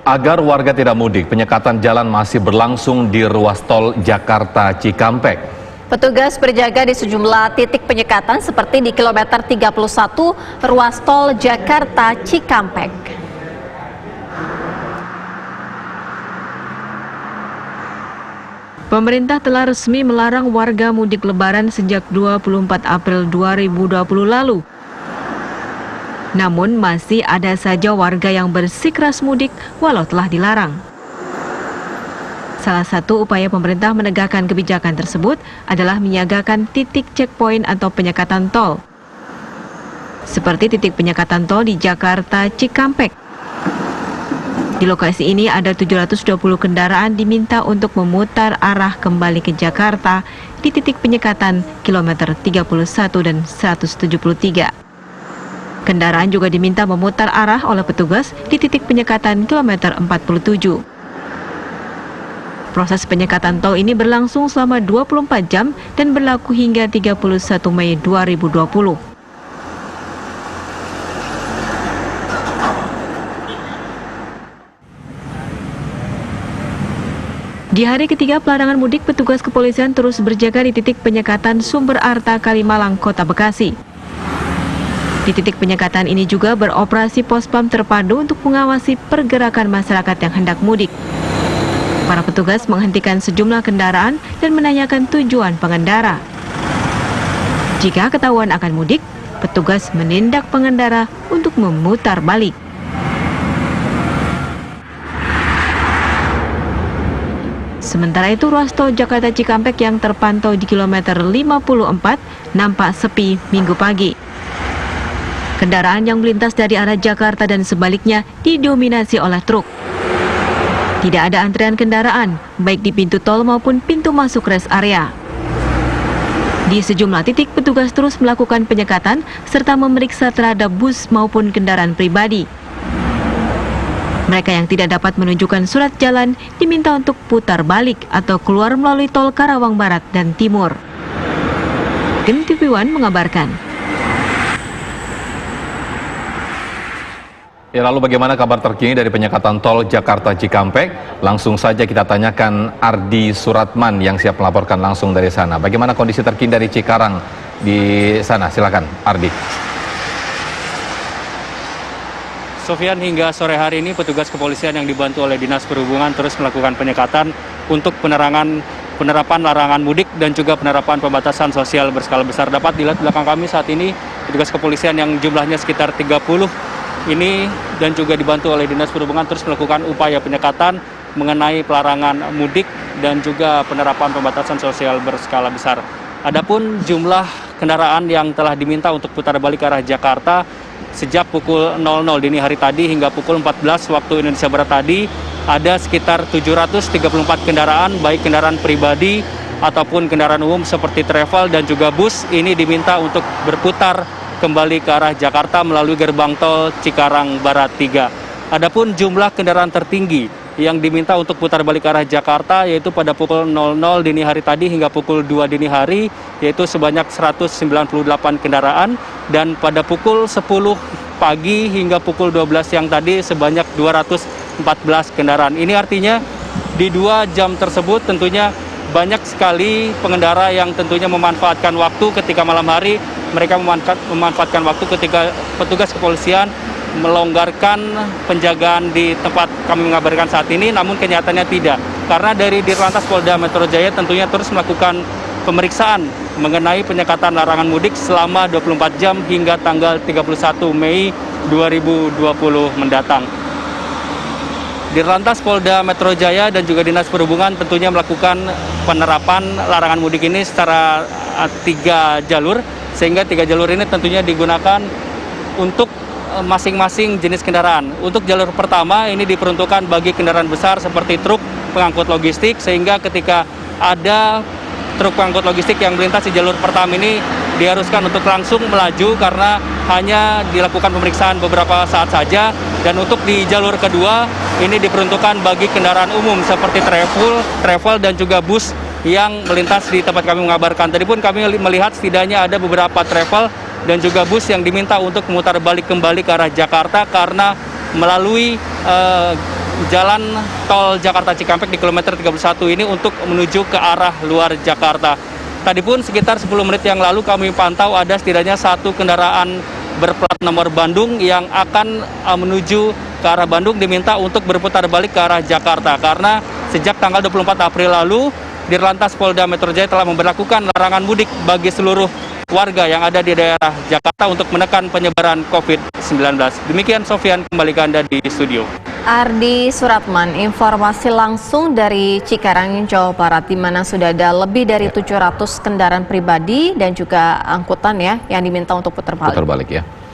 Agar warga tidak mudik, penyekatan jalan masih berlangsung di ruas tol Jakarta Cikampek. Petugas berjaga di sejumlah titik penyekatan seperti di kilometer 31 ruas tol Jakarta Cikampek. Pemerintah telah resmi melarang warga mudik lebaran sejak 24 April 2020 lalu. Namun masih ada saja warga yang bersikeras mudik walau telah dilarang. Salah satu upaya pemerintah menegakkan kebijakan tersebut adalah menyiagakan titik checkpoint atau penyekatan tol. Seperti titik penyekatan tol di Jakarta Cikampek. Di lokasi ini ada 720 kendaraan diminta untuk memutar arah kembali ke Jakarta di titik penyekatan kilometer 31 dan 173. Kendaraan juga diminta memutar arah oleh petugas di titik penyekatan kilometer 47. Proses penyekatan tol ini berlangsung selama 24 jam dan berlaku hingga 31 Mei 2020. Di hari ketiga pelarangan mudik, petugas kepolisian terus berjaga di titik penyekatan Sumber Arta, Kalimalang, Kota Bekasi. Di titik penyekatan ini juga beroperasi pospam terpadu untuk mengawasi pergerakan masyarakat yang hendak mudik. Para petugas menghentikan sejumlah kendaraan dan menanyakan tujuan pengendara. Jika ketahuan akan mudik, petugas menindak pengendara untuk memutar balik. Sementara itu, ruas tol Jakarta Cikampek yang terpantau di kilometer 54 nampak sepi Minggu pagi. Kendaraan yang melintas dari arah Jakarta dan sebaliknya didominasi oleh truk. Tidak ada antrian kendaraan, baik di pintu tol maupun pintu masuk rest area. Di sejumlah titik, petugas terus melakukan penyekatan serta memeriksa terhadap bus maupun kendaraan pribadi. Mereka yang tidak dapat menunjukkan surat jalan diminta untuk putar balik atau keluar melalui tol Karawang Barat dan Timur. Tim TV One mengabarkan. Ya, lalu bagaimana kabar terkini dari penyekatan tol Jakarta Cikampek? Langsung saja kita tanyakan Ardi Suratman yang siap melaporkan langsung dari sana. Bagaimana kondisi terkini dari Cikarang di sana? Silakan, Ardi. Sofian, hingga sore hari ini petugas kepolisian yang dibantu oleh Dinas Perhubungan terus melakukan penyekatan untuk penerapan larangan mudik dan juga penerapan pembatasan sosial berskala besar. Dapat dilihat belakang kami saat ini petugas kepolisian yang jumlahnya sekitar 30 ini dan juga dibantu oleh Dinas Perhubungan terus melakukan upaya penyekatan mengenai pelarangan mudik dan juga penerapan pembatasan sosial berskala besar. Adapun jumlah kendaraan yang telah diminta untuk putar balik ke arah Jakarta sejak pukul 00 dini hari tadi hingga pukul 14 waktu Indonesia Barat tadi ada sekitar 734 kendaraan, baik kendaraan pribadi ataupun kendaraan umum seperti travel dan juga bus ini diminta untuk berputar kembali ke arah Jakarta melalui gerbang tol Cikarang Barat 3. Adapun jumlah kendaraan tertinggi yang diminta untuk putar balik ke arah Jakarta yaitu pada pukul 00 dini hari tadi hingga pukul 2 dini hari yaitu sebanyak 198 kendaraan dan pada pukul 10 pagi hingga pukul 12 siang tadi sebanyak 214 kendaraan. Ini artinya di 2 jam tersebut tentunya banyak sekali pengendara yang tentunya memanfaatkan waktu ketika malam hari. Mereka memanfaatkan waktu ketika petugas kepolisian melonggarkan penjagaan di tempat kami mengabarkan saat ini, namun kenyataannya tidak. Karena dari Dirlantas Polda Metro Jaya tentunya terus melakukan pemeriksaan mengenai penyekatan larangan mudik selama 24 jam hingga tanggal 31 Mei 2020 mendatang. Dirlantas Polda Metro Jaya dan juga Dinas Perhubungan tentunya melakukan penerapan larangan mudik ini secara 3 jalur, sehingga 3 jalur ini tentunya digunakan untuk masing-masing jenis kendaraan. Untuk jalur pertama ini diperuntukkan bagi kendaraan besar seperti truk pengangkut logistik, sehingga ketika ada truk pengangkut logistik yang melintas di jalur pertama ini diharuskan untuk langsung melaju karena hanya dilakukan pemeriksaan beberapa saat saja. Dan untuk di jalur kedua ini diperuntukkan bagi kendaraan umum seperti travel dan juga bus yang melintas di tempat kami mengabarkan. Tadi pun kami melihat setidaknya ada beberapa travel dan juga bus yang diminta untuk memutar balik kembali ke arah Jakarta karena melalui jalan tol Jakarta Cikampek di kilometer 31 ini untuk menuju ke arah luar Jakarta. Tadi pun sekitar 10 menit yang lalu kami pantau ada setidaknya satu kendaraan berplat nomor Bandung yang akan menuju ke arah Bandung diminta untuk berputar balik ke arah Jakarta karena sejak tanggal 24 April lalu Dirlantas Polda Metro Jaya telah memberlakukan larangan mudik bagi seluruh warga yang ada di daerah Jakarta untuk menekan penyebaran COVID-19. Demikian Sofian, kembali ke Anda di studio. Ardi Suratman, informasi langsung dari Cikarang, Jawa Barat, di mana sudah ada lebih dari 700 kendaraan pribadi dan juga angkutan ya yang diminta untuk putar balik. Putar balik ya.